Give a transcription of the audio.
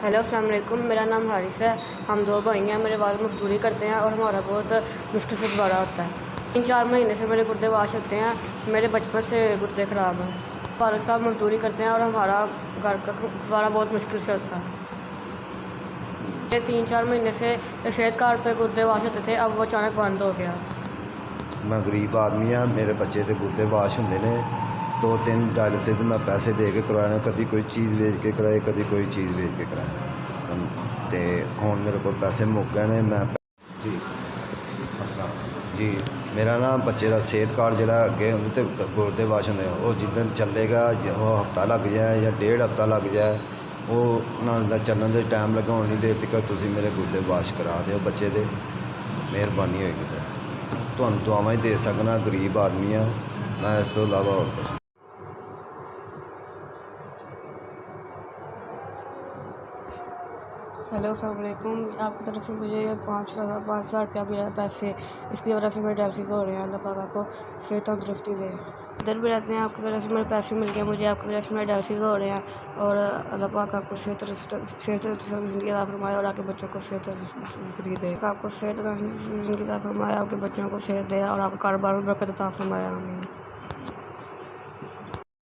Hello अस्सलाम वालेकुम। मेरा नाम हारिस है। हम दो भाई हैं। मेरे वालिद मजदूरी करते हैं और हमारा बहुत मुश्किल से गुजारा होता है। 3-4 महीने से मेरे गुर्दे वाश होते हैं। मेरे बचपन से गुर्दे ख़राब हैं। वालिद साहब मजदूरी करते हैं और हमारा घर का गुजारा बहुत मुश्किल से होता है। ये 3-4 महीने से सेहत कार्ड पे गुर्दे वाश होते थे, अब वो अचानक बंद हो गया। मैं गरीब आदमी हाँ, मेरे बच्चे के गुर्दे वाश होंगे ने 2-3 डायलिसिस तो मैं पैसे दे के करवाए, कभी कोई चीज़ बेच के कराए, कभी कोई चीज़ बेच के कराए तो हुण मेरे को पैसे मुक गए ने। मैं जी अच्छा जी मेरा ना बच्चे का सेहत कार्ड जोड़ा अगे उन्हें गुर्दे वाश होंगे, वो जिदन चलेगा वो हफ्ता लग जाए या 1.5 हफ्ता लग जाए, वो ना चलने के टाइम लगे उन्नी देर तक तुम मेरे गुर्दे वाश करा दो बच्चे दे, मेहरबानी होगी सर। तुहानू दुआवां ही दे सकना, गरीब आदमी हाँ मैं, इस तो इलावा और कुछ। हेलो अस्सलाम वालेकुम। आपकी तरफ से मुझे 5,000 रुपया मिला पैसे, इसकी वजह से मेरे डायलिसिस हो रहे हैं। अल्लाह पाक आपको सेहत तंदुरुस्ती दे। इधर भी रहते हैं, आपकी वजह से मेरे पैसे मिल गए मुझे, आपकी वजह से मेरे डायलिसिस हो रहे हैं। और अल्लाह पाक आपको सेहत ज़िंदगी अता फरमाए और आपके बच्चों को सेहत दे। आपको सेहत ज़िंदगी अता फरमाए, आपके बच्चों को सेहत दे और आपको कारोबार में बरकत अता फरमाए। आमीन।